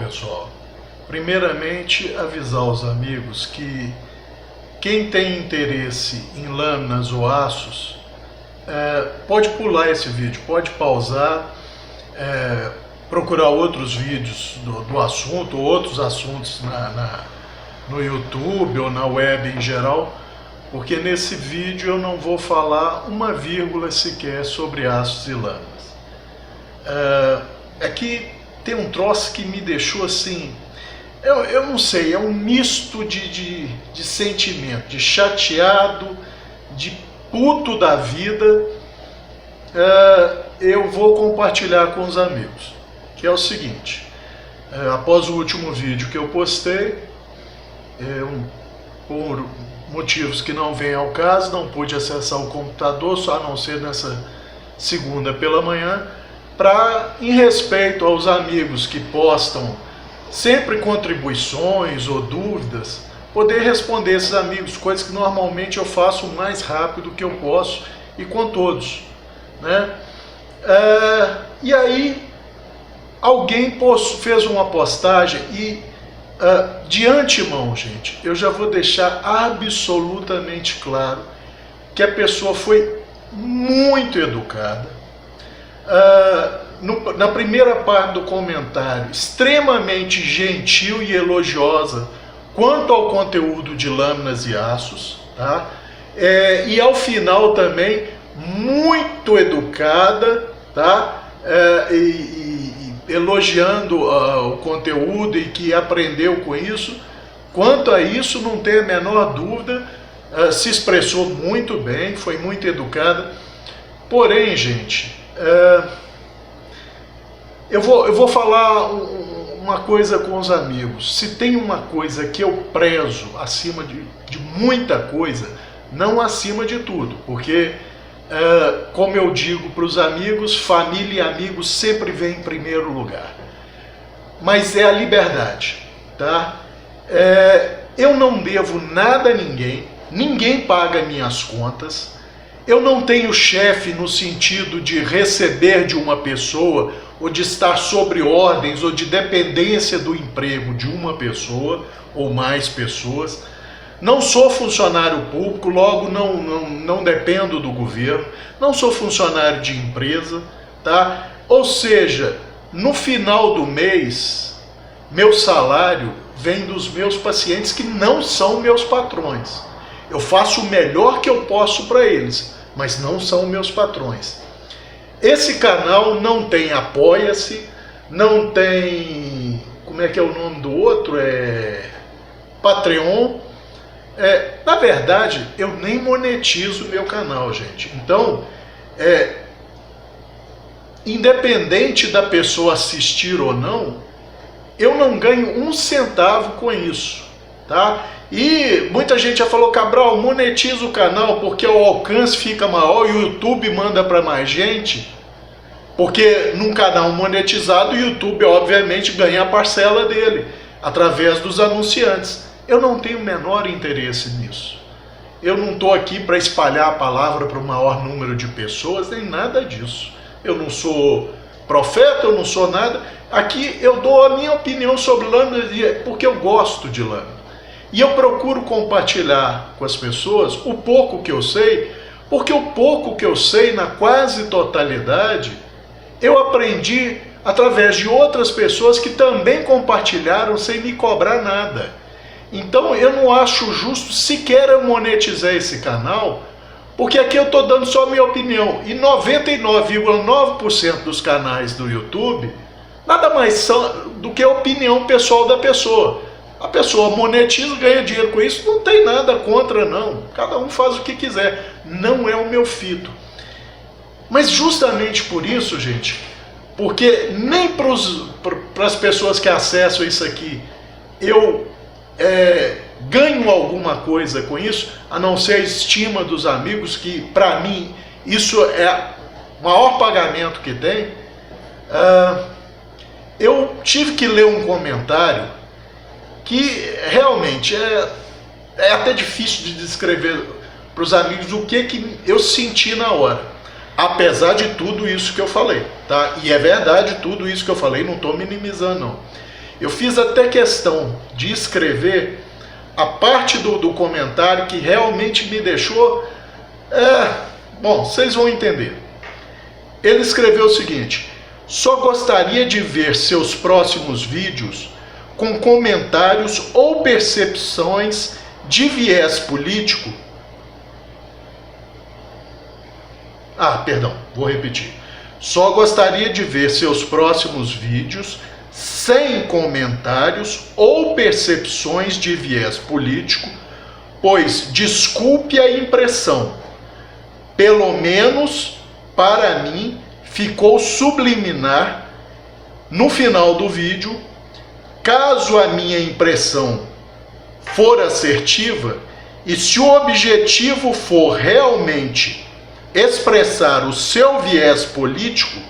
pessoal, primeiramente avisar os amigos que quem tem interesse em lâminas ou aços pode pular esse vídeo, pode pausar, procurar outros vídeos do assunto, ou outros assuntos no YouTube ou na web em geral, porque nesse vídeo eu não vou falar uma vírgula sequer sobre aços e lâminas. Aqui tem um troço que me deixou assim, eu não sei, é um misto de sentimento, de chateado, de puto da vida. Eu vou compartilhar com os amigos, que é o seguinte: após o último vídeo que eu postei, por motivos que não vêm ao caso, não pude acessar o computador, só a não ser nessa segunda pela manhã, em respeito aos amigos que postam sempre contribuições ou dúvidas, poder responder esses amigos, coisas que normalmente eu faço o mais rápido que eu posso e com todos, né? E aí alguém fez uma postagem e de antemão, gente, eu já vou deixar absolutamente claro que a pessoa foi muito educada. Na primeira parte do comentário, extremamente gentil e elogiosa quanto ao conteúdo de lâminas e aços, tá? E ao final também muito educada, tá? Elogiando o conteúdo e que aprendeu com isso. Quanto a isso, não tem a menor dúvida, se expressou muito bem, foi muito educada. Porém, gente, eu vou falar uma coisa com os amigos. Se tem uma coisa que eu prezo acima de muita coisa, não acima de tudo, porque, como eu digo para os amigos, família e amigos sempre vem em primeiro lugar. Mas é a liberdade, tá? Eu não devo nada a ninguém, ninguém paga minhas contas. Eu não tenho chefe no sentido de receber de uma pessoa, ou de estar sobre ordens, ou de dependência do emprego de uma pessoa ou mais pessoas. Não sou funcionário público, logo não dependo do governo. Não sou funcionário de empresa, tá? Ou seja, no final do mês, meu salário vem dos meus pacientes que não são meus patrões. Eu faço o melhor que eu posso para eles, mas não são meus patrões. Esse canal não tem Apoia-se, não tem, como é que é o nome do outro? Patreon. Na verdade, eu nem monetizo o meu canal, gente. Então, independente da pessoa assistir ou não, eu não ganho um centavo com isso, tá? E muita gente já falou: Cabral, monetiza o canal porque o alcance fica maior e o YouTube manda para mais gente. Porque num canal monetizado, o YouTube obviamente ganha a parcela dele através dos anunciantes. Eu não tenho o menor interesse nisso. Eu não estou aqui para espalhar a palavra para o maior número de pessoas, nem nada disso. Eu não sou profeta, eu não sou nada. Aqui eu dou a minha opinião sobre lâmina porque eu gosto de lâmina. E eu procuro compartilhar com as pessoas o pouco que eu sei, porque o pouco que eu sei, na quase totalidade, eu aprendi através de outras pessoas que também compartilharam sem me cobrar nada. Então eu não acho justo sequer eu monetizar esse canal, porque aqui eu estou dando só a minha opinião. E 99,9% dos canais do YouTube nada mais são do que a opinião pessoal da pessoa. A pessoa monetiza, ganha dinheiro com isso, não tem nada contra, não. Cada um faz o que quiser. Não é o meu fito. Mas justamente por isso, gente, porque nem para as pessoas que acessam isso aqui eu ganho alguma coisa com isso, a não ser a estima dos amigos, que para mim isso é o maior pagamento que tem. Eu tive que ler um comentário que realmente é até difícil de descrever para os amigos o que eu senti na hora, apesar de tudo isso que eu falei, tá? E é verdade tudo isso que eu falei, não estou minimizando não. Eu fiz até questão de escrever a parte do comentário que realmente me deixou... bom, vocês vão entender. Ele escreveu o seguinte: só gostaria de ver seus próximos vídeos com comentários ou percepções de viés político. Perdão, vou repetir. Só gostaria de ver seus próximos vídeos sem comentários ou percepções de viés político, pois, desculpe a impressão, pelo menos para mim ficou subliminar no final do vídeo. Caso a minha impressão for assertiva e se o objetivo for realmente expressar o seu viés político,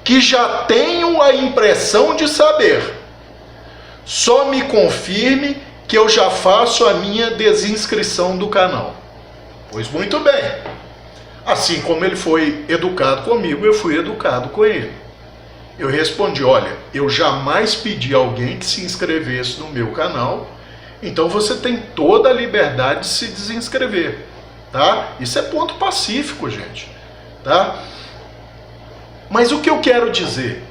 que já tenho a impressão de saber, só me confirme que eu já faço a minha desinscrição do canal. Pois muito bem. Assim como ele foi educado comigo, eu fui educado com ele. Eu respondi: olha, eu jamais pedi a alguém que se inscrevesse no meu canal, então você tem toda a liberdade de se desinscrever, tá? Isso é ponto pacífico, gente, tá? Mas o que eu quero dizer,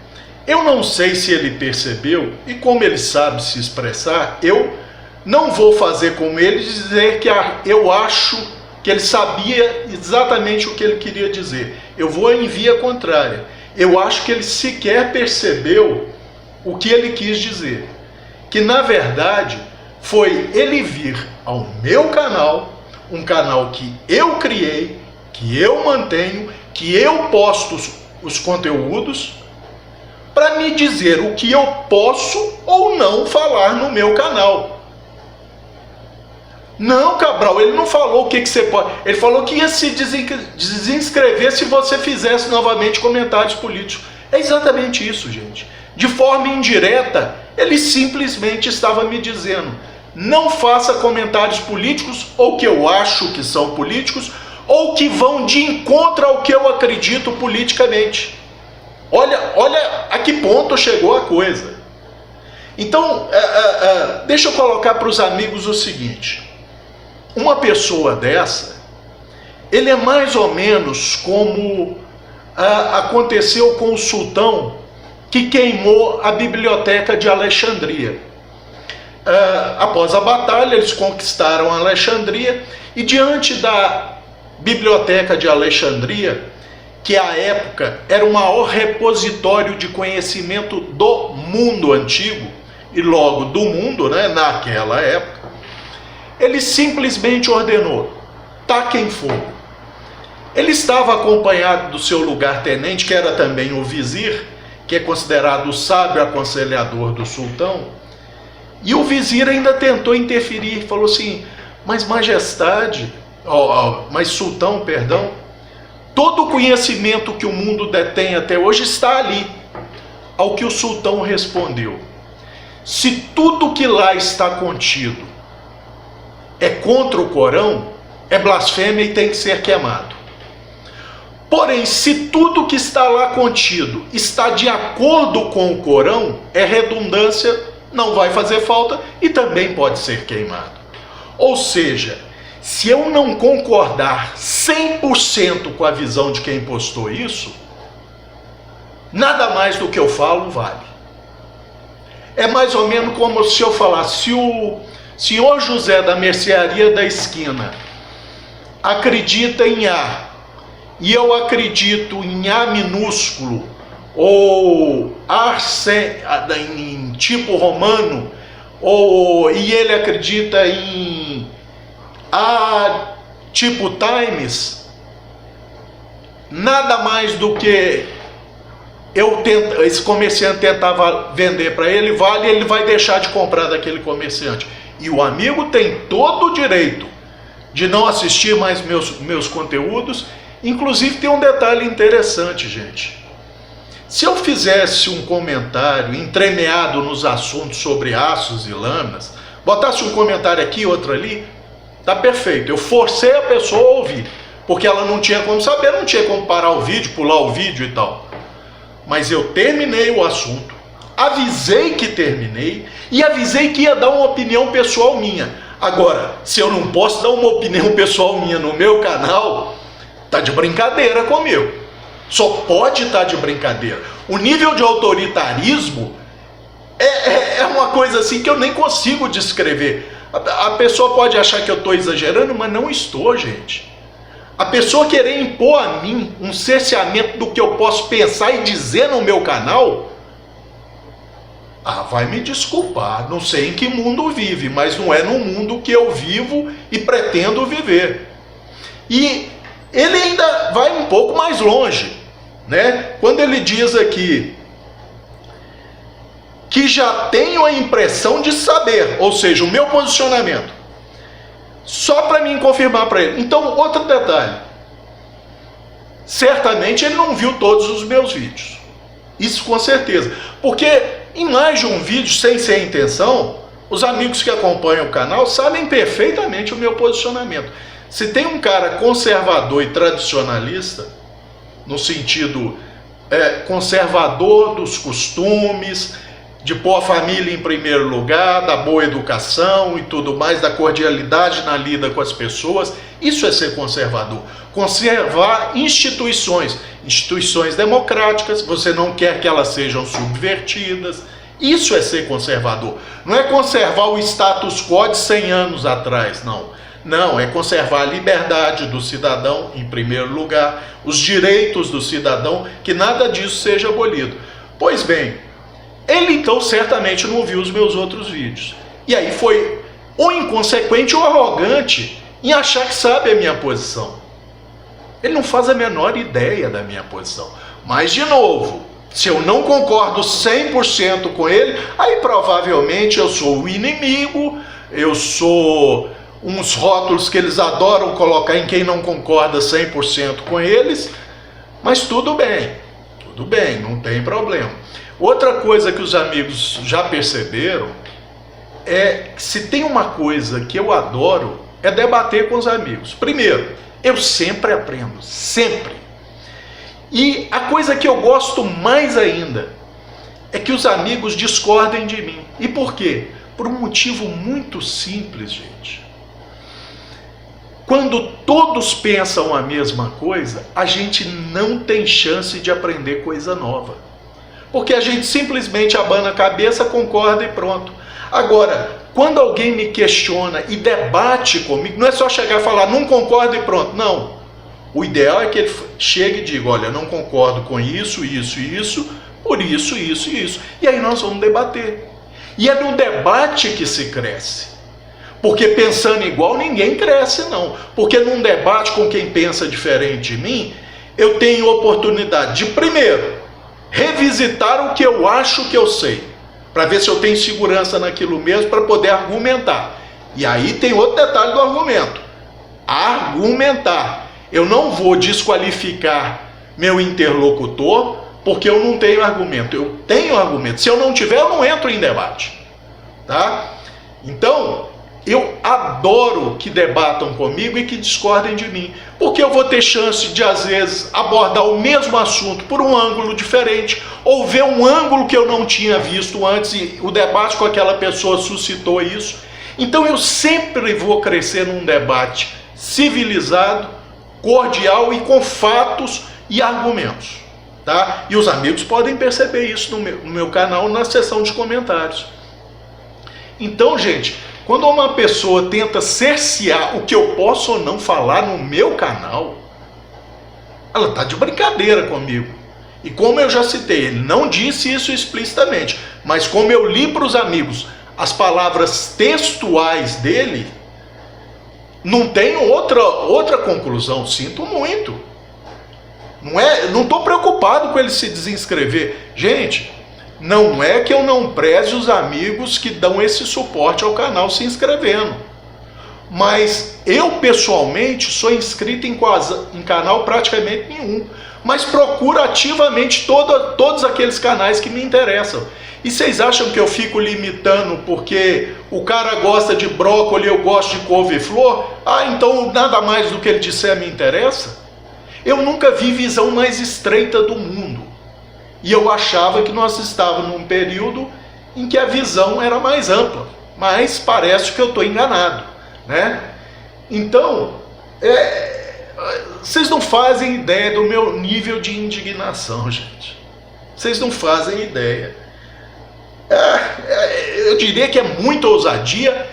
eu não sei se ele percebeu, e como ele sabe se expressar, eu não vou fazer como ele, dizer que eu acho que ele sabia exatamente o que ele queria dizer. Eu vou em via contrária. Eu acho que ele sequer percebeu o que ele quis dizer. Que na verdade foi ele vir ao meu canal, um canal que eu criei, que eu mantenho, que eu posto os conteúdos, para me dizer o que eu posso ou não falar no meu canal. Não, Cabral, ele não falou o que você pode. Ele falou que ia se desinscrever se você fizesse novamente comentários políticos. É exatamente isso, gente. De forma indireta, ele simplesmente estava me dizendo: não faça comentários políticos, ou que eu acho que são políticos, ou que vão de encontro ao que eu acredito politicamente. Olha a que ponto chegou a coisa. Então, deixa eu colocar para os amigos o seguinte: uma pessoa dessa, ele é mais ou menos como aconteceu com o sultão que queimou a biblioteca de Alexandria. Após a batalha, eles conquistaram Alexandria, e diante da biblioteca de Alexandria, que à época era o maior repositório de conhecimento do mundo antigo, e logo do mundo, né, naquela época, ele simplesmente ordenou: taquem fogo. Ele estava acompanhado do seu lugar-tenente, que era também o vizir, que é considerado o sábio aconselhador do sultão, e o vizir ainda tentou interferir, falou assim: mas majestade, mas sultão, perdão, todo o conhecimento que o mundo detém até hoje está ali. Ao que o sultão respondeu: se tudo que lá está contido é contra o Corão, é blasfêmia e tem que ser queimado. Porém, se tudo que está lá contido está de acordo com o Corão, é redundância, não vai fazer falta e também pode ser queimado. Ou seja, se eu não concordar 100% com a visão de quem postou isso, nada mais do que eu falo vale. É mais ou menos como se eu falasse: se o senhor José da mercearia da esquina acredita em A, e eu acredito em A minúsculo, ou A em tipo romano, e ele acredita em A tipo Times, nada mais do que esse comerciante tentava vender para ele, vale, ele vai deixar de comprar daquele comerciante. E o amigo tem todo o direito de não assistir mais meus conteúdos. Inclusive tem um detalhe interessante, gente. Se eu fizesse um comentário entremeado nos assuntos sobre aços e lâminas, botasse um comentário aqui, outro ali, tá perfeito. Eu forcei a pessoa a ouvir, porque ela não tinha como saber, não tinha como parar o vídeo, pular o vídeo e tal. Mas eu terminei o assunto, avisei que terminei e avisei que ia dar uma opinião pessoal minha. Agora, se eu não posso dar uma opinião pessoal minha no meu canal, tá de brincadeira comigo. Só pode estar de brincadeira. O nível de autoritarismo é uma coisa assim que eu nem consigo descrever. A pessoa pode achar que eu estou exagerando, mas não estou, gente. A pessoa querer impor a mim um cerceamento do que eu posso pensar e dizer no meu canal, vai me desculpar, não sei em que mundo vive, mas não é no mundo que eu vivo e pretendo viver. E ele ainda vai um pouco mais longe, né? Quando ele diz aqui que já tenho a impressão de saber, ou seja, o meu posicionamento, só para mim confirmar para ele. Então, outro detalhe, certamente ele não viu todos os meus vídeos, isso com certeza, porque em mais de um vídeo, sem ser a intenção, os amigos que acompanham o canal sabem perfeitamente o meu posicionamento. Se tem um cara conservador e tradicionalista, no sentido conservador dos costumes, de pôr a família em primeiro lugar, da boa educação e tudo mais, da cordialidade na lida com as pessoas, isso é ser conservador. Conservar instituições democráticas, você não quer que elas sejam subvertidas, isso é ser conservador. Não é conservar o status quo de 100 anos atrás, não. Não, é conservar a liberdade do cidadão em primeiro lugar, os direitos do cidadão, que nada disso seja abolido. Pois bem, ele então certamente não viu os meus outros vídeos. E aí foi ou inconsequente ou arrogante em achar que sabe a minha posição. Ele não faz a menor ideia da minha posição. Mas, de novo, se eu não concordo 100% com ele, aí provavelmente eu sou o inimigo, eu sou uns rótulos que eles adoram colocar em quem não concorda 100% com eles, mas tudo bem, não tem problema. Outra coisa que os amigos já perceberam é que se tem uma coisa que eu adoro é debater com os amigos. Primeiro, eu sempre aprendo, sempre. E a coisa que eu gosto mais ainda é que os amigos discordem de mim. E por quê? Por um motivo muito simples, gente. Quando todos pensam a mesma coisa, a gente não tem chance de aprender coisa nova. Porque a gente simplesmente abana a cabeça, concorda e pronto. Agora, quando alguém me questiona e debate comigo, não é só chegar e falar, não concordo e pronto. Não. O ideal é que ele chegue e diga, olha, não concordo com isso, isso e isso, por isso, isso e isso. E aí nós vamos debater. E é no debate que se cresce. Porque pensando igual, ninguém cresce, não. Porque num debate com quem pensa diferente de mim, eu tenho oportunidade de, primeiro, revisitar o que eu acho que eu sei, para ver se eu tenho segurança naquilo mesmo, para poder argumentar. E aí tem outro detalhe do argumento. Argumentar. Eu não vou desqualificar meu interlocutor porque eu não tenho argumento. Eu tenho argumento. Se eu não tiver, eu não entro em debate. Tá? Então, eu adoro que debatam comigo e que discordem de mim, porque eu vou ter chance de, às vezes, abordar o mesmo assunto por um ângulo diferente, ou ver um ângulo que eu não tinha visto antes e o debate com aquela pessoa suscitou isso. Então eu sempre vou crescer num debate civilizado, cordial e com fatos e argumentos. Tá? E os amigos podem perceber isso no meu canal, na seção de comentários. Então, gente, quando uma pessoa tenta cercear o que eu posso ou não falar no meu canal, ela está de brincadeira comigo. E como eu já citei, ele não disse isso explicitamente, mas como eu li para os amigos as palavras textuais dele, não tem outra conclusão. Sinto muito. Não estou preocupado com ele se desinscrever. Gente, não é que eu não preze os amigos que dão esse suporte ao canal se inscrevendo. Mas eu, pessoalmente, sou inscrito em canal praticamente nenhum. Mas procuro ativamente todos aqueles canais que me interessam. E vocês acham que eu fico limitando porque o cara gosta de brócolis e eu gosto de couve-flor? Então nada mais do que ele disser me interessa? Eu nunca vi visão mais estreita do mundo. E eu achava que nós estávamos num período em que a visão era mais ampla, mas parece que eu estou enganado, né? Então, vocês não fazem ideia do meu nível de indignação, gente. Vocês não fazem ideia. Eu diria que é muita ousadia,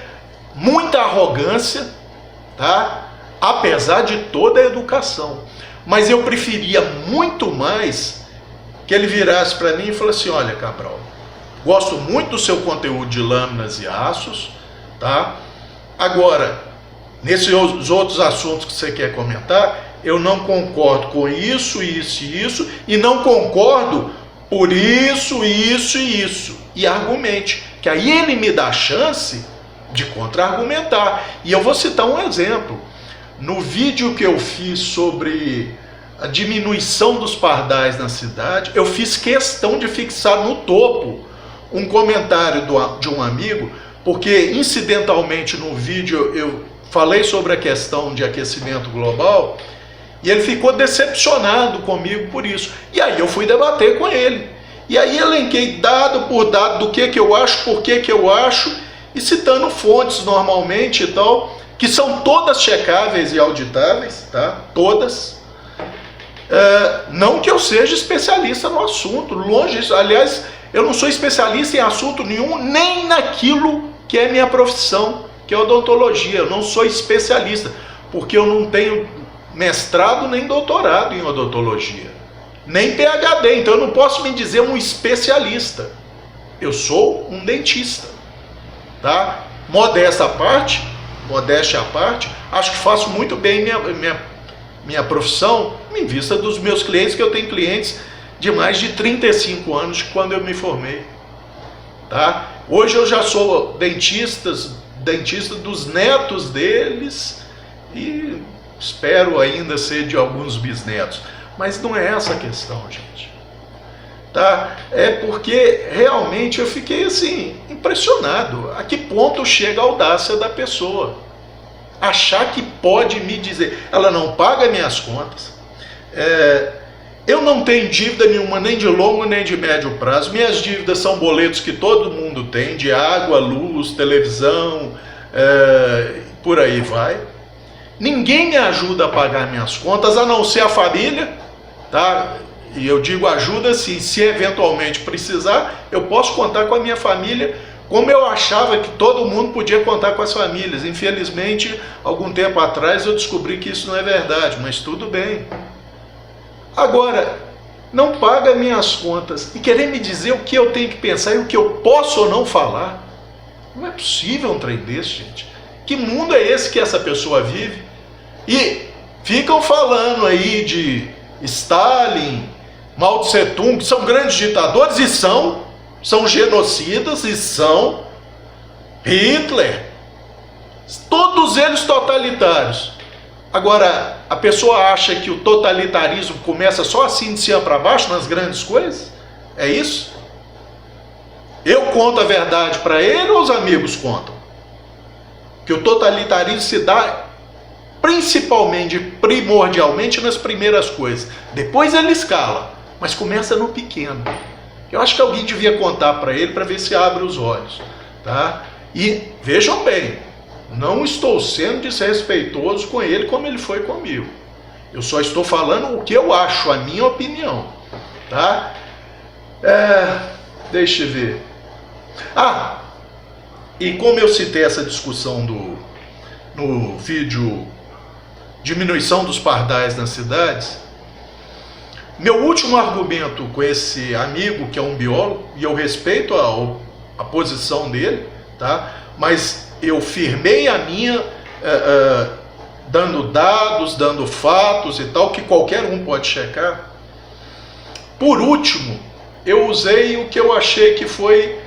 muita arrogância, tá? Apesar de toda a educação. Mas eu preferia muito mais que ele virasse para mim e falasse assim: olha, Cabral, gosto muito do seu conteúdo de lâminas e aços, tá? Agora, nesses outros assuntos que você quer comentar, eu não concordo com isso, isso e isso, e não concordo por isso, isso e isso. E argumente, que aí ele me dá a chance de contra-argumentar. E eu vou citar um exemplo. No vídeo que eu fiz sobre a diminuição dos pardais na cidade, eu fiz questão de fixar no topo um comentário de um amigo, porque incidentalmente no vídeo eu falei sobre a questão de aquecimento global, e ele ficou decepcionado comigo por isso. E aí eu fui debater com ele. E aí elenquei dado por dado do que eu acho, por que eu acho, e citando fontes normalmente e tal, que são todas checáveis e auditáveis, tá? Todas. Não que eu seja especialista no assunto, longe disso. Aliás, eu não sou especialista em assunto nenhum, nem naquilo que é minha profissão, que é odontologia. Eu não sou especialista, porque eu não tenho mestrado nem doutorado em odontologia, nem PhD, então eu não posso me dizer um especialista. Eu sou um dentista, tá? Modéstia à parte, acho que faço muito bem minha profissão em vista dos meus clientes, que eu tenho clientes de mais de 35 anos de quando eu me formei, tá? Hoje eu já sou dentista dos netos deles e espero ainda ser de alguns bisnetos. Mas não é essa a questão, gente. Tá? É porque realmente eu fiquei assim, impressionado. A que ponto chega a audácia da pessoa? Achar que pode me dizer, ela não paga minhas contas, eu não tenho dívida nenhuma, nem de longo nem de médio prazo. Minhas dívidas são boletos que todo mundo tem, de água, luz, televisão, por aí vai. Ninguém me ajuda a pagar minhas contas, a não ser a família, tá? E eu digo ajuda assim, se eventualmente precisar, eu posso contar com a minha família, como eu achava que todo mundo podia contar com as famílias. Infelizmente, algum tempo atrás eu descobri que isso não é verdade, mas tudo bem. Agora, não paga minhas contas e querer me dizer o que eu tenho que pensar e o que eu posso ou não falar. Não é possível um trem desse, gente. Que mundo é esse que essa pessoa vive? E ficam falando aí de Stalin, Mao Tse Tung, que são grandes ditadores, e são genocidas, e são Hitler, todos eles totalitários. Agora, a pessoa acha que o totalitarismo começa só assim de cima para baixo, nas grandes coisas? É isso? Eu conto a verdade para ele ou os amigos contam? Que o totalitarismo se dá principalmente, primordialmente nas primeiras coisas. Depois ele escala, mas começa no pequeno. Eu acho que alguém devia contar para ele para ver se abre os olhos, tá? E vejam bem, não estou sendo desrespeitoso com ele como ele foi comigo. Eu só estou falando o que eu acho, a minha opinião, tá? Deixa eu ver. E como eu citei essa discussão no vídeo Diminuição dos Pardais nas Cidades, meu último argumento com esse amigo, que é um biólogo, e eu respeito a posição dele, tá? Mas eu firmei a minha, dando dados, dando fatos e tal, que qualquer um pode checar. Por último, eu usei o que eu achei que foi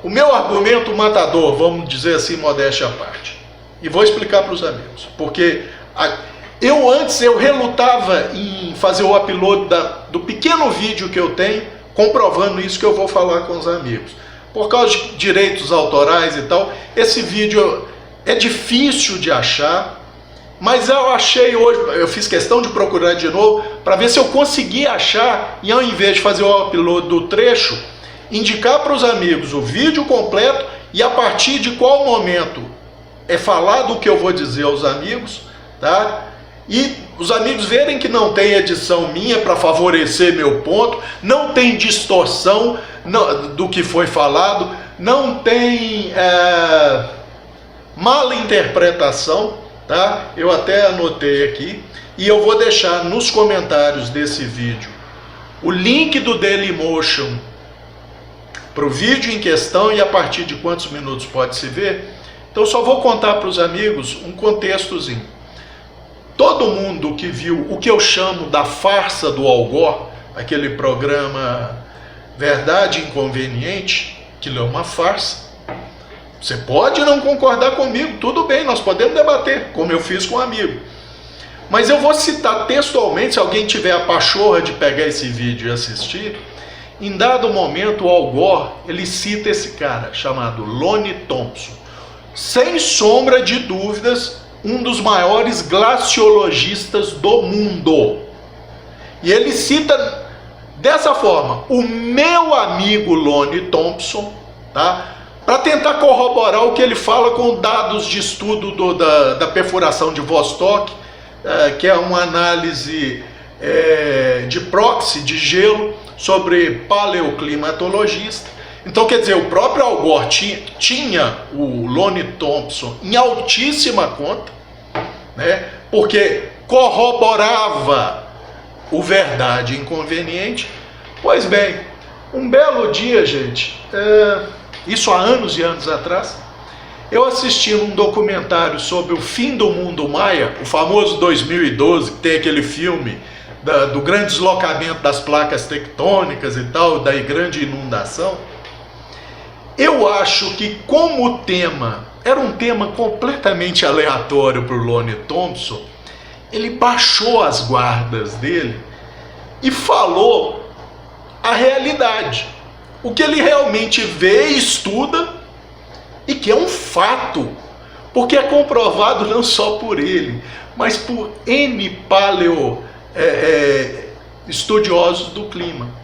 o meu argumento matador, vamos dizer assim, modéstia à parte. E vou explicar para os amigos. Porque antes eu relutava em fazer o upload do pequeno vídeo que eu tenho, comprovando isso que eu vou falar com os amigos. Por causa de direitos autorais e tal, esse vídeo é difícil de achar. Mas eu achei hoje, eu fiz questão de procurar de novo, para ver se eu consegui achar, e ao invés de fazer o upload do trecho, indicar para os amigos o vídeo completo, e a partir de qual momento é falado o que eu vou dizer aos amigos, tá? E os amigos verem que não tem edição minha para favorecer meu ponto, não tem distorção do que foi falado, não tem mala interpretação, tá? Eu até anotei aqui, e eu vou deixar nos comentários desse vídeo o link do Dailymotion para o vídeo em questão e a partir de quantos minutos pode se ver. Então só vou contar para os amigos um contextozinho. Todo mundo que viu o que eu chamo da farsa do Al Gore, aquele programa Verdade Inconveniente, que é uma farsa. Você pode não concordar comigo, tudo bem, nós podemos debater, como eu fiz com um amigo. Mas eu vou citar textualmente, se alguém tiver a pachorra de pegar esse vídeo e assistir. Em dado momento, o Al Gore, ele cita esse cara, chamado Lonnie Thompson. Sem sombra de dúvidas, um dos maiores glaciologistas do mundo. E ele cita dessa forma, o meu amigo Lonnie Thompson, tá? Para tentar corroborar o que ele fala com dados de estudo da perfuração de Vostok, que é uma análise de proxy de gelo sobre paleoclimatologista. Então, quer dizer, o próprio Al Gore tinha o Lonnie Thompson em altíssima conta, né? Porque corroborava o Verdade Inconveniente. Pois bem, um belo dia, gente, isso há anos e anos atrás, eu assisti um documentário sobre o fim do mundo maia, o famoso 2012, que tem aquele filme do grande deslocamento das placas tectônicas e tal, da grande inundação. Eu acho que como o tema era um tema completamente aleatório para o Lonnie Thompson, ele baixou as guardas dele e falou a realidade, o que ele realmente vê e estuda, e que é um fato, porque é comprovado não só por ele, mas por N estudiosos do clima.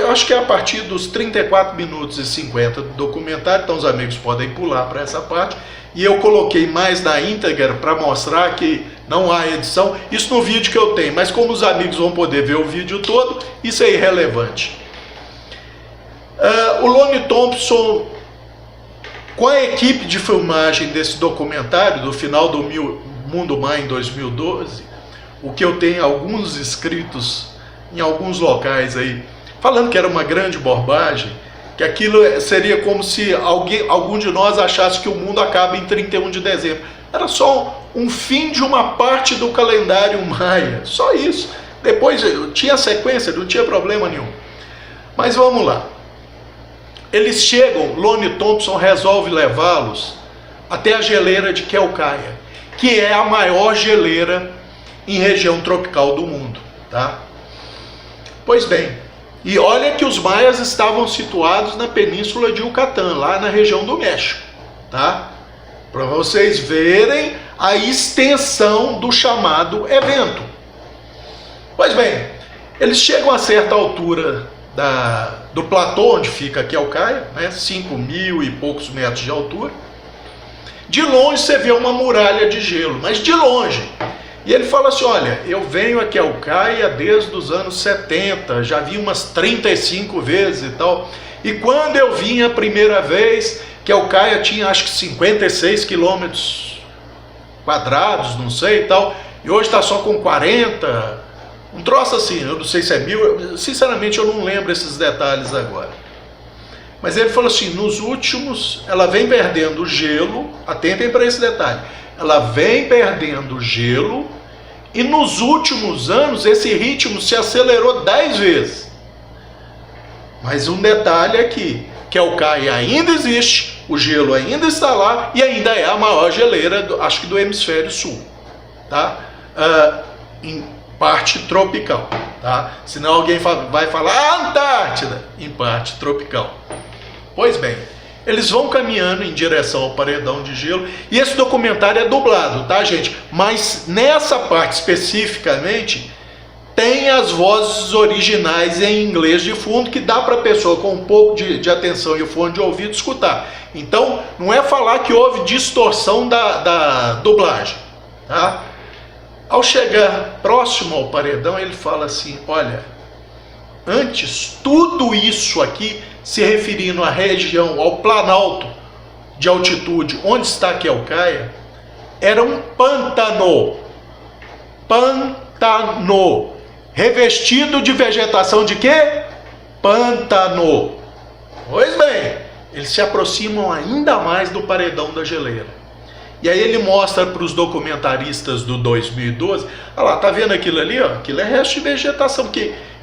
Eu acho que é a partir dos 34 minutos e 50 do documentário, então os amigos podem pular para essa parte, e eu coloquei mais na íntegra para mostrar que não há edição, isso no vídeo que eu tenho, mas como os amigos vão poder ver o vídeo todo, isso é irrelevante. O Lonnie Thompson, com a equipe de filmagem desse documentário, do final do Mundo Maia em 2012, o que eu tenho alguns escritos em alguns locais aí, falando que era uma grande bobagem, que aquilo seria como se algum de nós achasse que o mundo acaba em 31 de dezembro. Era só um fim de uma parte do calendário maia, só isso. Depois tinha sequência, não tinha problema nenhum. Mas vamos lá. Eles chegam, Lonnie Thompson resolve levá-los até a geleira de Quelcaia, que é a maior geleira em região tropical do mundo, tá? Pois bem, e olha que os maias estavam situados na península de Yucatán, lá na região do México, tá? Para vocês verem a extensão do chamado evento. Pois bem, eles chegam a certa altura do platô onde fica Quelcaia, né, 5.000 e poucos metros de altura. De longe você vê uma muralha de gelo, mas de longe. E ele fala assim, olha, eu venho a Quelcaia desde os anos 70, já vim umas 35 vezes e tal. E quando eu vim a primeira vez, Quelcaia tinha acho que 56 quilômetros quadrados, não sei e tal. E hoje está só com 40, um troço assim, eu não sei se é 1000, sinceramente eu não lembro esses detalhes agora. Mas ele falou assim, nos últimos, ela vem perdendo gelo, atentem para esse detalhe, ela vem perdendo gelo e nos últimos anos esse ritmo se acelerou 10 vezes. Mas um detalhe aqui, Quelcaia ainda existe, o gelo ainda está lá e ainda é a maior geleira, acho que do hemisfério sul, tá? Em parte tropical, tá? Senão alguém vai falar Antártida, em parte tropical. Pois bem, eles vão caminhando em direção ao paredão de gelo, e esse documentário é dublado, tá, gente? Mas nessa parte especificamente tem as vozes originais em inglês de fundo, que dá para a pessoa com um pouco de atenção e o fone de ouvido escutar. Então não é falar que houve distorção da dublagem, tá? Ao chegar próximo ao paredão, ele fala assim: olha, antes tudo isso aqui, se referindo à região, ao planalto de altitude onde está Quelcaia, era um pântano, revestido de vegetação de quê? Pântano. Pois bem, eles se aproximam ainda mais do paredão da geleira. E aí ele mostra para os documentaristas do 2012, olha lá, tá vendo aquilo ali? Ó? Aquilo é resto de vegetação.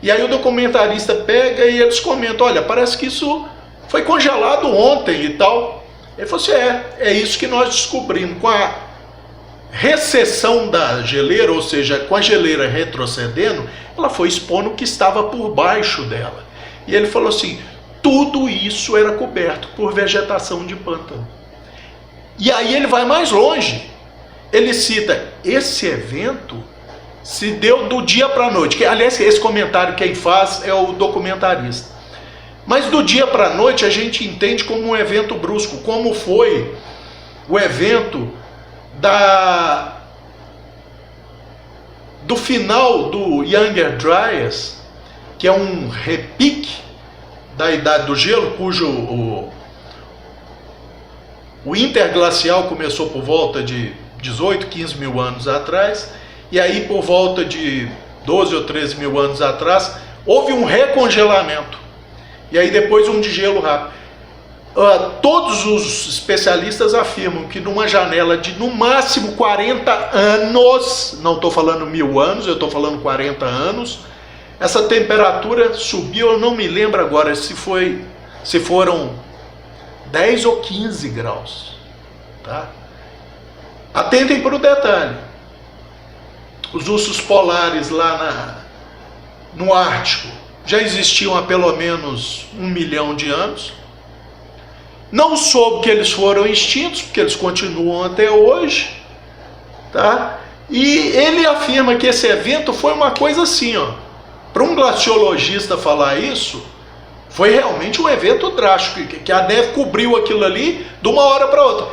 E aí o documentarista pega e eles comentam: olha, parece que isso foi congelado ontem e tal. Ele falou assim: é isso que nós descobrimos. Com a recessão da geleira, ou seja, com a geleira retrocedendo, ela foi expondo o que estava por baixo dela. E ele falou assim: tudo isso era coberto por vegetação de pântano. E aí ele vai mais longe. Ele cita: esse evento se deu do dia para a noite. Aliás, esse comentário quem faz é o documentarista. Mas do dia para a noite a gente entende como um evento brusco, como foi o evento do final do Younger Dryas, que é um repique da Idade do Gelo, cujo o interglacial começou por volta de 18, 15 mil anos atrás, e aí por volta de 12 ou 13 mil anos atrás, houve um recongelamento, e aí depois um degelo rápido. Todos os especialistas afirmam que numa janela de no máximo 40 anos, não estou falando 1000 anos, eu estou falando 40 anos, essa temperatura subiu, eu não me lembro agora se foram 10 ou 15 graus, tá? Atentem para o detalhe: os ursos polares lá no Ártico já existiam há pelo menos 1 milhão de anos. Não soube que eles foram extintos, porque eles continuam até hoje, tá? E ele afirma que esse evento foi uma coisa assim, ó. Para um glaciologista falar isso, foi realmente um evento drástico, que a neve cobriu aquilo ali de uma hora para outra.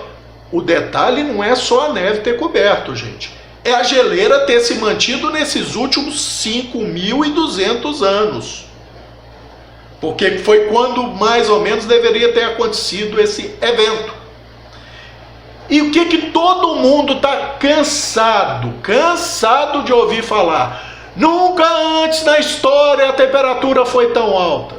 O detalhe não é só a neve ter coberto, gente. É a geleira ter se mantido nesses últimos 5.200 anos. Porque foi quando mais ou menos deveria ter acontecido esse evento. E o que todo mundo está cansado de ouvir falar? Nunca antes na história a temperatura foi tão alta.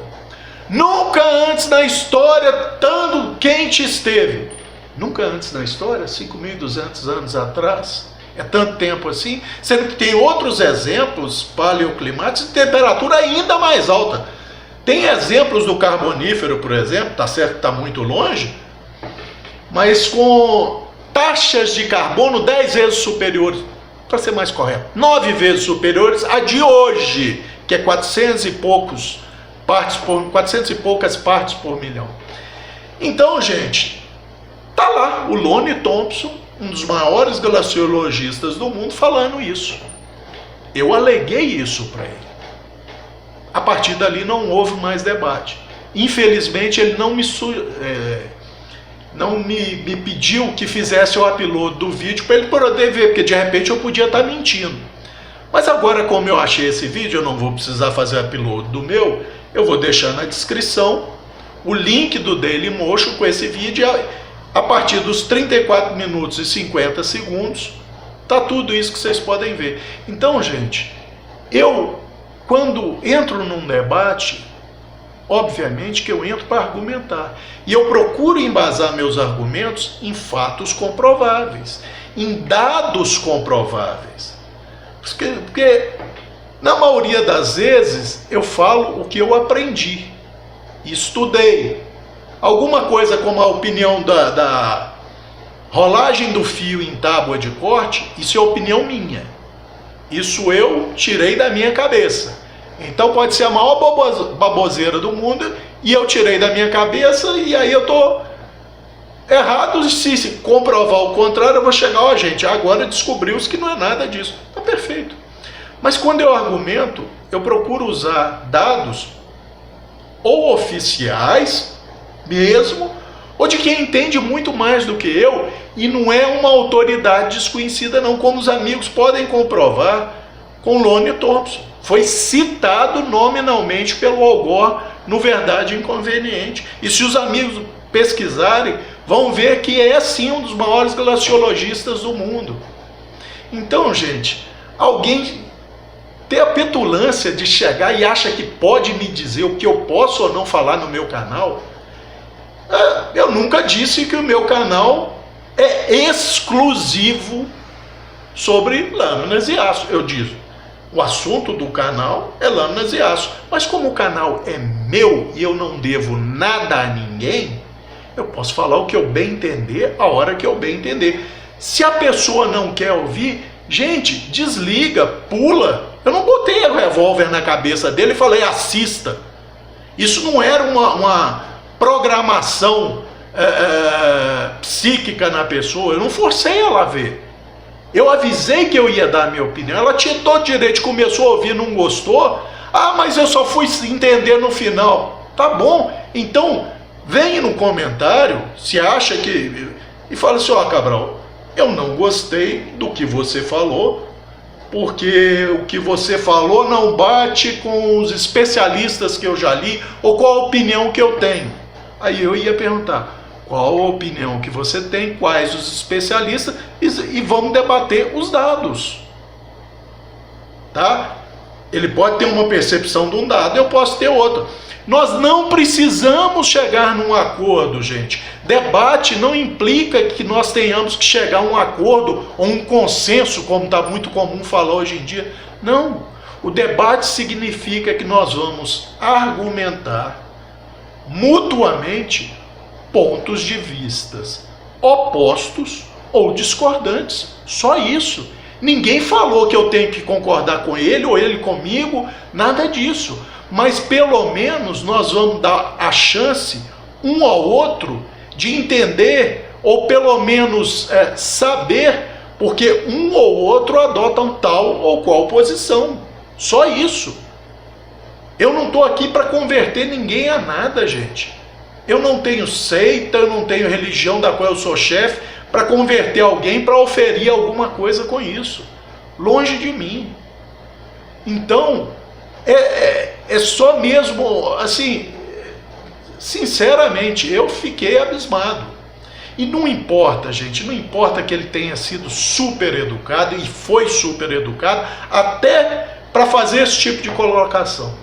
Nunca antes na história tão quente esteve. Nunca antes na história, 5.200 anos atrás, é tanto tempo assim, sendo que tem outros exemplos paleoclimáticos de temperatura ainda mais alta. Tem exemplos do Carbonífero, por exemplo, tá certo que está muito longe, mas com taxas de carbono 10 vezes superiores, para ser mais correto, 9 vezes superiores a de hoje, que é 400 e poucas partes por milhão. Então, gente, tá lá o Lonnie Thompson, um dos maiores glaciologistas do mundo, falando isso. Eu aleguei isso para ele. A partir dali não houve mais debate. Infelizmente ele não me pediu que fizesse o upload do vídeo para ele poder ver, porque de repente eu podia estar mentindo. Mas agora, como eu achei esse vídeo, eu não vou precisar fazer upload do meu, eu vou deixar na descrição o link do Dailymotion com esse vídeo. A partir dos 34 minutos e 50 segundos, tá tudo isso que vocês podem ver. Então, gente, quando entro num debate, obviamente que eu entro para argumentar. E eu procuro embasar meus argumentos em fatos comprováveis, em dados comprováveis. Porque na maioria das vezes eu falo o que eu aprendi, estudei. Alguma coisa como a opinião da rolagem do fio em tábua de corte, isso é opinião minha. Isso eu tirei da minha cabeça. Então pode ser a maior baboseira do mundo e eu tirei da minha cabeça, e aí eu estou Errado, se comprovar o contrário, eu vou chegar, ó, gente, agora descobriu-se que não é nada disso. Tá perfeito. Mas quando eu argumento, eu procuro usar dados ou oficiais mesmo, ou de quem entende muito mais do que eu, e não é uma autoridade desconhecida não, como os amigos podem comprovar com Lonnie Thompson. Foi citado nominalmente pelo Al Gore no Verdade Inconveniente. E se os amigos pesquisarem, vão ver que é sim um dos maiores glaciologistas do mundo. Então, gente, alguém ter a petulância de chegar e acha que pode me dizer o que eu posso ou não falar no meu canal, eu nunca disse que o meu canal é exclusivo sobre lâminas e aço. Eu disse, o assunto do canal é lâminas e aço, mas como o canal é meu e eu não devo nada a ninguém, eu posso falar o que eu bem entender, a hora que eu bem entender. Se a pessoa não quer ouvir, gente, desliga, pula. Eu não botei o revólver na cabeça dele e falei, assista. Isso não era uma programação psíquica na pessoa, eu não forcei ela a ver. Eu avisei que eu ia dar a minha opinião, ela tinha todo direito, começou a ouvir, não gostou. Ah, mas eu só fui entender no final. Tá bom, então vem no comentário, se acha que... e fala assim, ó, Cabral, eu não gostei do que você falou, porque o que você falou não bate com os especialistas que eu já li, ou com a opinião que eu tenho. Aí eu ia perguntar, qual a opinião que você tem, quais os especialistas, e vamos debater os dados. Tá? Ele pode ter uma percepção de um dado, eu posso ter outra. Nós não precisamos chegar num acordo, gente. Debate não implica que nós tenhamos que chegar a um acordo ou um consenso, como está muito comum falar hoje em dia. Não. O debate significa que nós vamos argumentar mutuamente pontos de vistas opostos ou discordantes. Só isso. Ninguém falou que eu tenho que concordar com ele ou ele comigo, nada disso. Mas pelo menos nós vamos dar a chance um ao outro de entender, ou pelo menos saber, porque um ou outro adotam tal ou qual posição. Só isso. Eu não estou aqui para converter ninguém a nada, gente. Eu não tenho seita, eu não tenho religião da qual eu sou chefe para converter alguém, para oferir alguma coisa com isso. Longe de mim. Então, é só mesmo, assim, sinceramente, eu fiquei abismado. E não importa, gente, não importa que ele tenha sido super educado, e foi super educado, até para fazer esse tipo de colocação.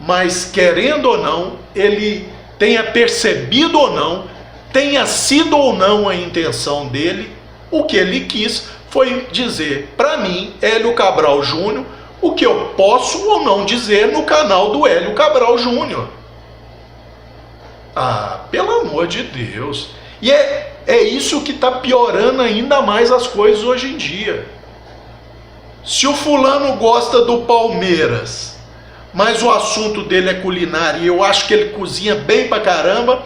Mas, querendo ou não, ele tenha percebido ou não, tenha sido ou não a intenção dele, o que ele quis foi dizer para mim, Hélio Cabral Júnior, o que eu posso ou não dizer no canal do Hélio Cabral Júnior. Ah, pelo amor de Deus. E é isso que está piorando ainda mais as coisas hoje em dia. Se o fulano gosta do Palmeiras, mas o assunto dele é culinária e eu acho que ele cozinha bem pra caramba,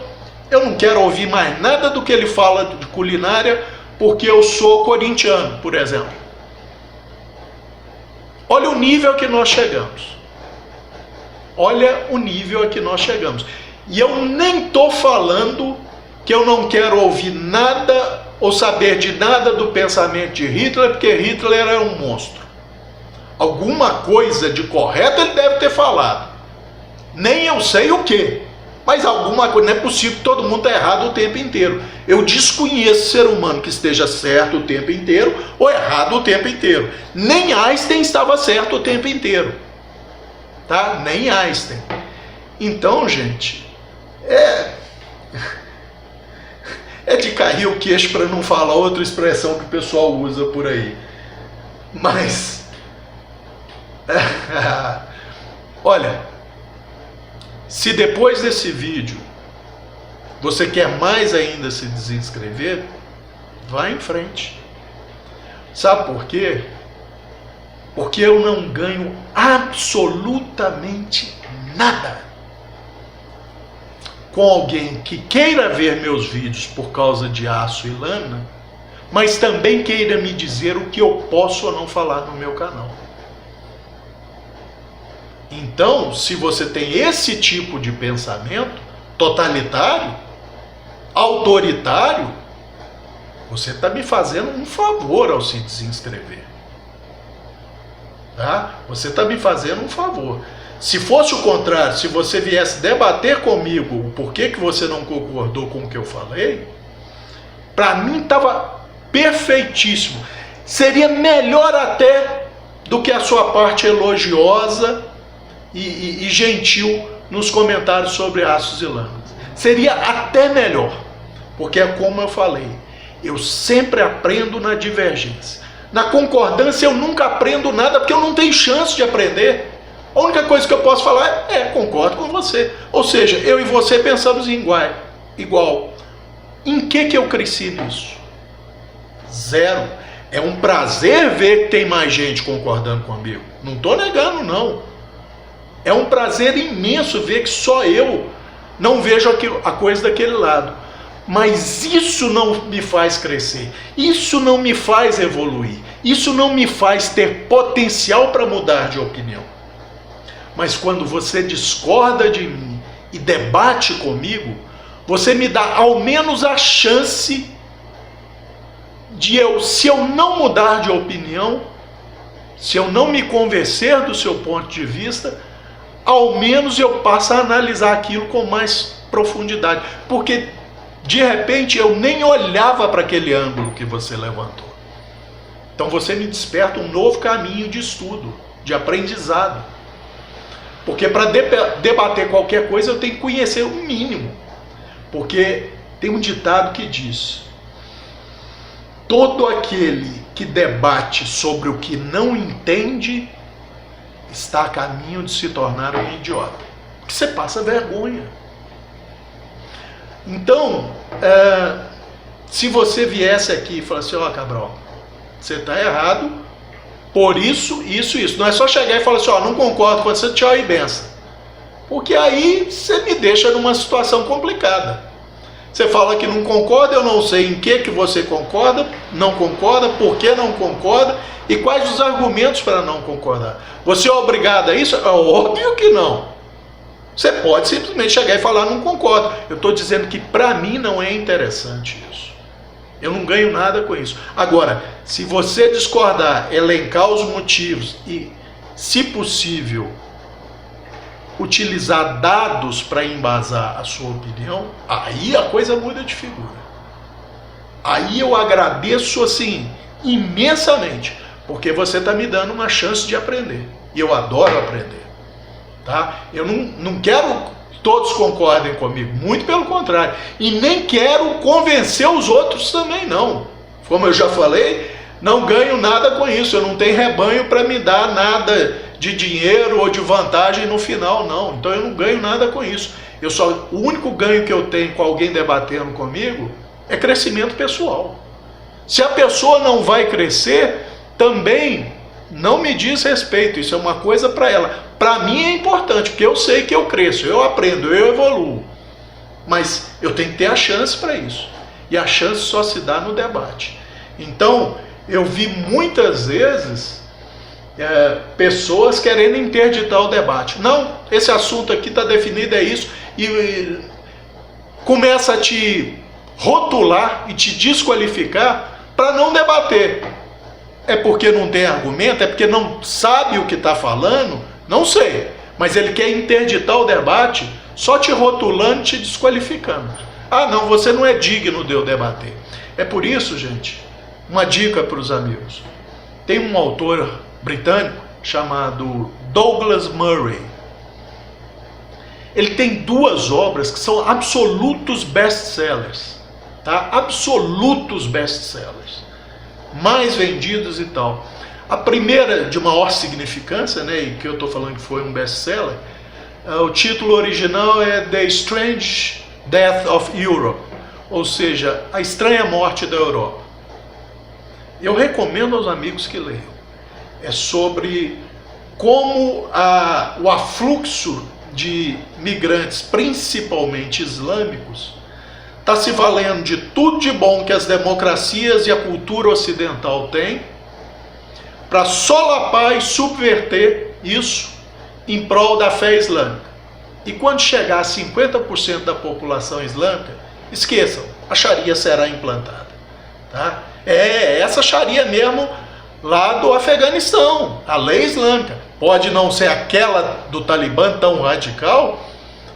eu não quero ouvir mais nada do que ele fala de culinária, porque eu sou corintiano, por exemplo. Olha o nível que nós chegamos. Olha o nível a que nós chegamos. E eu nem estou falando que eu não quero ouvir nada ou saber de nada do pensamento de Hitler, porque Hitler era um monstro. Alguma coisa de correto ele deve ter falado. Nem eu sei o que, mas alguma coisa. Não é possível que todo mundo está errado o tempo inteiro. Eu desconheço ser humano que esteja certo o tempo inteiro ou errado o tempo inteiro. Nem Einstein estava certo o tempo inteiro. Tá? Nem Einstein. Então, gente, é de cair o queixo para não falar outra expressão que o pessoal usa por aí. Mas olha, se depois desse vídeo você quer mais ainda se desinscrever, vá em frente. Sabe por quê? Porque eu não ganho absolutamente nada com alguém que queira ver meus vídeos por causa de aço e lana, mas também queira me dizer o que eu posso ou não falar no meu canal. Então, se você tem esse tipo de pensamento totalitário, autoritário, você está me fazendo um favor ao se desinscrever. Tá? Você está me fazendo um favor. Se fosse o contrário, se você viesse debater comigo o porquê que você não concordou com o que eu falei, para mim estava perfeitíssimo. Seria melhor até do que a sua parte elogiosa e gentil nos comentários sobre aços e lanas. Seria até melhor, porque é como eu falei, eu sempre aprendo na divergência. Na concordância eu nunca aprendo nada, porque eu não tenho chance de aprender. A única coisa que eu posso falar é concordo com você. Ou seja, eu e você pensamos igual. Em que eu cresci nisso? Zero. É um prazer ver que tem mais gente concordando comigo. Não estou negando, não. É um prazer imenso ver que só eu não vejo a coisa daquele lado. Mas isso não me faz crescer. Isso não me faz evoluir. Isso não me faz ter potencial para mudar de opinião. Mas quando você discorda de mim e debate comigo, você me dá ao menos a chance de se eu não mudar de opinião, se eu não me convencer do seu ponto de vista, ao menos eu passo a analisar aquilo com mais profundidade. Porque, de repente, eu nem olhava para aquele ângulo que você levantou. Então você me desperta um novo caminho de estudo, de aprendizado. Porque para debater qualquer coisa eu tenho que conhecer o mínimo. Porque tem um ditado que diz: todo aquele que debate sobre o que não entende está a caminho de se tornar um idiota. Porque você passa vergonha. Então, se você viesse aqui e falasse: ó, Cabral, você está errado, por isso. Não é só chegar e falar assim: ó, não concordo com você, tchau e benção. Porque aí você me deixa numa situação complicada. Você fala que não concorda, eu não sei em que você concorda, não concorda, por que não concorda e quais os argumentos para não concordar. Você é obrigado a isso? É óbvio que não. Você pode simplesmente chegar e falar: não concordo. Eu estou dizendo que para mim não é interessante isso. Eu não ganho nada com isso. Agora, se você discordar, elencar os motivos e, se possível, utilizar dados para embasar a sua opinião, aí a coisa muda de figura. Aí eu agradeço assim imensamente, porque você está me dando uma chance de aprender. E eu adoro aprender. Tá? Eu não quero que todos concordem comigo, muito pelo contrário. E nem quero convencer os outros também, não. Como eu já falei, não ganho nada com isso. Eu não tenho rebanho para me dar nada de dinheiro ou de vantagem no final, não. Então eu não ganho nada com isso. O único ganho que eu tenho com alguém debatendo comigo é crescimento pessoal. Se a pessoa não vai crescer, também não me diz respeito. Isso é uma coisa para ela. Para mim é importante, porque eu sei que eu cresço, eu aprendo, eu evoluo. Mas eu tenho que ter a chance para isso. E a chance só se dá no debate. Então, eu vi muitas vezes pessoas querendo interditar o debate. Não, esse assunto aqui está definido, é isso. E começa a te rotular e te desqualificar para não debater. É porque não tem argumento? É porque não sabe o que está falando? Não sei. Mas ele quer interditar o debate só te rotulando e te desqualificando. Ah, não, você não é digno de eu debater. É por isso, gente, uma dica para os amigos. Tem um autor britânico chamado Douglas Murray. Ele tem 2 obras que são absolutos best-sellers. Tá? Absolutos best-sellers. Mais vendidos e tal. A primeira, de maior significância, né, e que eu estou falando que foi um best-seller, o título original é The Strange Death of Europe, ou seja, A Estranha Morte da Europa. Eu recomendo aos amigos que leiam. É sobre como o afluxo de migrantes, principalmente islâmicos, está se valendo de tudo de bom que as democracias e a cultura ocidental têm para solapar e subverter isso em prol da fé islâmica. E quando chegar a 50% da população islâmica, esqueçam, a Sharia será implantada. Tá? É essa Sharia mesmo lá do Afeganistão, a lei islâmica. Pode não ser aquela do Talibã tão radical,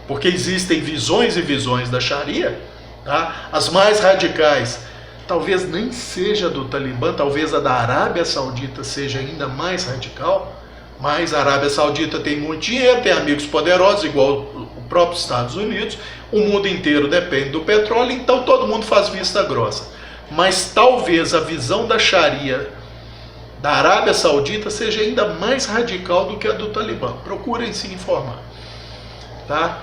porque existem visões e visões da Sharia. Tá? As mais radicais, talvez nem seja do Talibã, talvez a da Arábia Saudita seja ainda mais radical, mas a Arábia Saudita tem muito dinheiro, tem amigos poderosos, igual o próprio Estados Unidos, o mundo inteiro depende do petróleo, então todo mundo faz vista grossa. Mas talvez a visão da Sharia da Arábia Saudita seja ainda mais radical do que a do Talibã. Procurem se informar. Tá?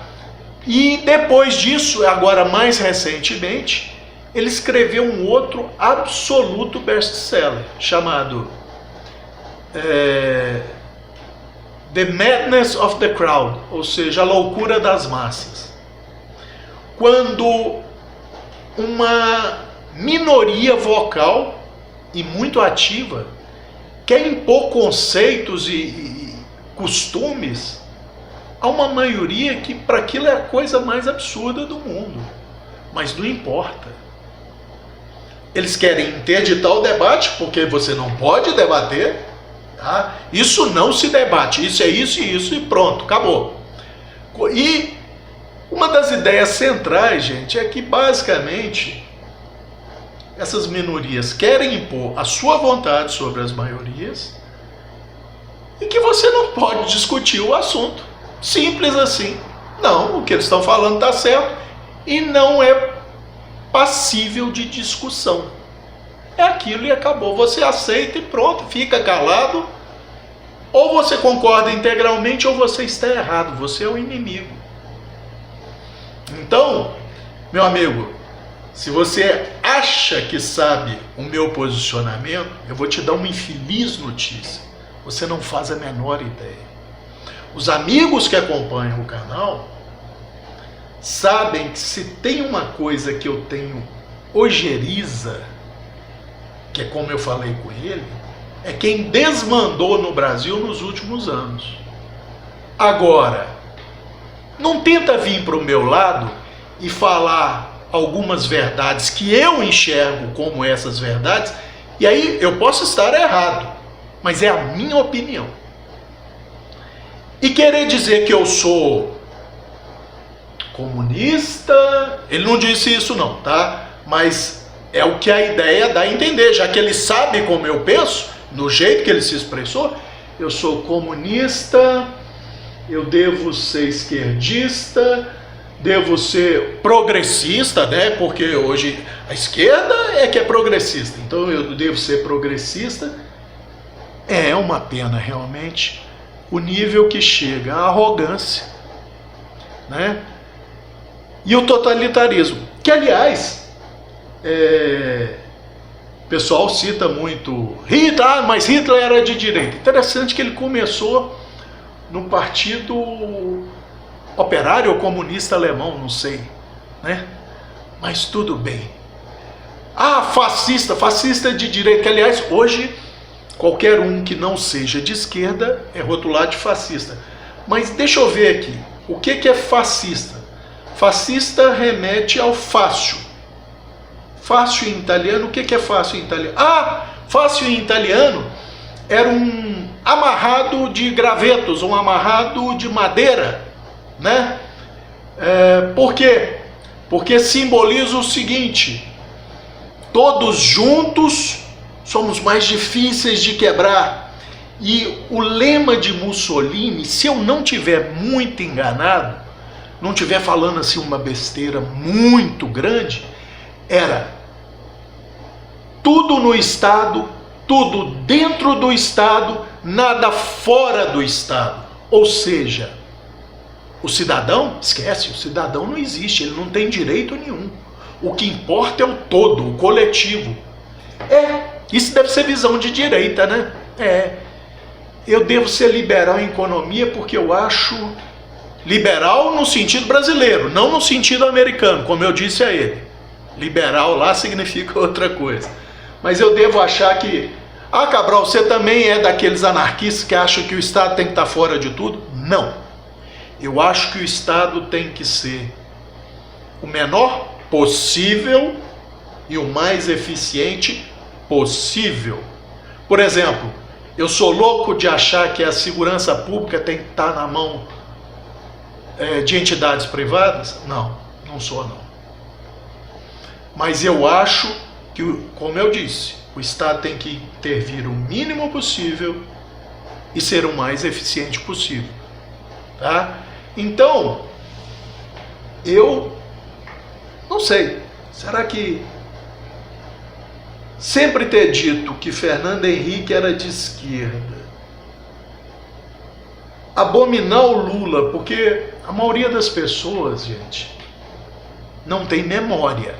E depois disso, agora mais recentemente, ele escreveu um outro absoluto best-seller, chamado The Madness of the Crowd, ou seja, a loucura das massas. Quando uma minoria vocal e muito ativa quer impor conceitos e costumes a uma maioria que para aquilo é a coisa mais absurda do mundo. Mas não importa. Eles querem interditar o debate, porque você não pode debater. Tá? Isso não se debate, isso é isso e isso e pronto, acabou. E uma das ideias centrais, gente, é que basicamente essas minorias querem impor a sua vontade sobre as maiorias e que você não pode discutir o assunto. Simples assim. Não, o que eles estão falando está certo e não é passível de discussão. É aquilo e acabou. Você aceita e pronto, fica calado. Ou você concorda integralmente ou você está errado. Você é o inimigo. Então, meu amigo, se você acha que sabe o meu posicionamento, eu vou te dar uma infeliz notícia. Você não faz a menor ideia. Os amigos que acompanham o canal sabem que se tem uma coisa que eu tenho ojeriza, que é como eu falei com ele, é quem desmandou no Brasil nos últimos anos. Agora, não tenta vir para o meu lado e falar algumas verdades que eu enxergo como essas verdades, e aí eu posso estar errado, mas é a minha opinião. E querer dizer que eu sou comunista, ele não disse isso não, tá? Mas é o que a ideia dá a entender, já que ele sabe como eu penso, no jeito que ele se expressou, eu sou comunista, eu devo ser esquerdista, devo ser progressista, né? Porque hoje a esquerda é que é progressista, então eu devo ser progressista. É uma pena realmente o nível que chega a arrogância, né? E o totalitarismo, que aliás, o pessoal cita muito Hitler, mas Hitler era de direita. Interessante que ele começou no Partido Operário ou Comunista Alemão, não sei, né? Mas tudo bem. Ah, fascista de direita, que aliás, hoje qualquer um que não seja de esquerda é rotulado de fascista. Mas deixa eu ver aqui, o que é fascista? Fascista remete ao fácil. Fácil em italiano, o que é fácil em italiano? Ah, fácil em italiano era um amarrado de gravetos, um amarrado de madeira, né? Por quê? Porque simboliza o seguinte: todos juntos somos mais difíceis de quebrar. E o lema de Mussolini, se eu não tiver muito enganado, não tiver falando assim uma besteira muito grande, era tudo no Estado, tudo dentro do Estado, nada fora do Estado. Ou seja, o cidadão, esquece, o cidadão não existe, ele não tem direito nenhum. O que importa é o todo, o coletivo. Isso deve ser visão de direita, né? Eu devo ser liberal em economia porque eu acho Liberal no sentido brasileiro, não no sentido americano, como eu disse a ele. Liberal lá significa outra coisa. Mas eu devo achar que... Ah, Cabral, você também é daqueles anarquistas que acham que o Estado tem que estar fora de tudo? Não. Eu acho que o Estado tem que ser o menor possível e o mais eficiente possível. Por exemplo, eu sou louco de achar que a segurança pública tem que estar na mão de entidades privadas? Não, não sou não. Mas eu acho que, como eu disse, o Estado tem que intervir o mínimo possível e ser o mais eficiente possível. Tá? Então, eu não sei, será que sempre ter dito que Fernando Henrique era de esquerda, abominar o Lula, porque a maioria das pessoas, gente, não tem memória.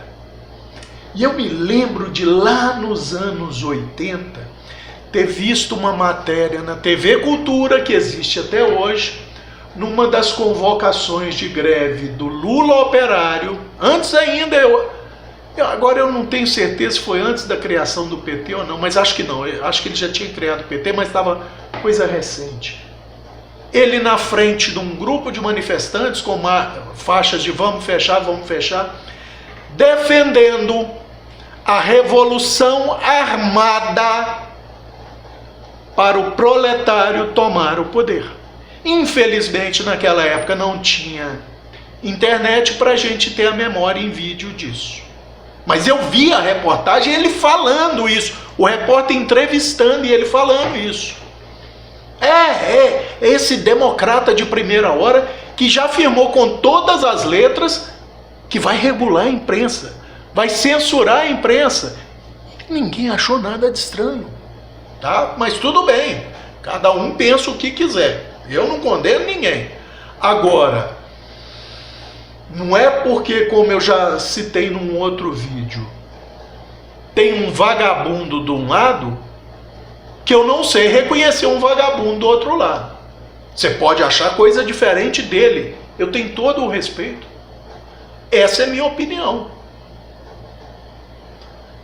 E eu me lembro de lá nos anos 80 ter visto uma matéria na TV Cultura, que existe até hoje, numa das convocações de greve do Lula operário, antes ainda, agora eu não tenho certeza se foi antes da criação do PT ou não, mas acho que não, acho que ele já tinha criado o PT, mas estava coisa recente. Ele na frente de um grupo de manifestantes com faixas de vamos fechar, defendendo a revolução armada para o proletário tomar o poder. Infelizmente, naquela época não tinha internet para a gente ter a memória em vídeo disso. Mas eu vi a reportagem, ele falando isso, o repórter entrevistando e ele falando isso. Esse democrata de primeira hora que já afirmou com todas as letras que vai regular a imprensa, vai censurar a imprensa. Ninguém achou nada de estranho, tá? Mas tudo bem, cada um pensa o que quiser. Eu não condeno ninguém. Agora, não é porque, como eu já citei num outro vídeo, tem um vagabundo de um lado, que eu não sei reconhecer um vagabundo do outro lado. Você pode achar coisa diferente dele. Eu tenho todo o respeito. Essa é a minha opinião.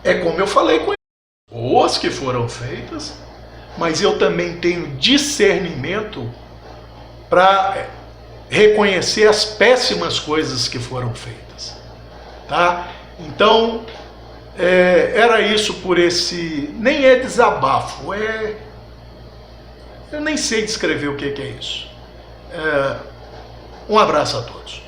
É como eu falei com ele. Boas que foram feitas, mas eu também tenho discernimento para reconhecer as péssimas coisas que foram feitas. Tá? Então, era isso por esse... Nem é desabafo, eu nem sei descrever o que é isso. Um abraço a todos.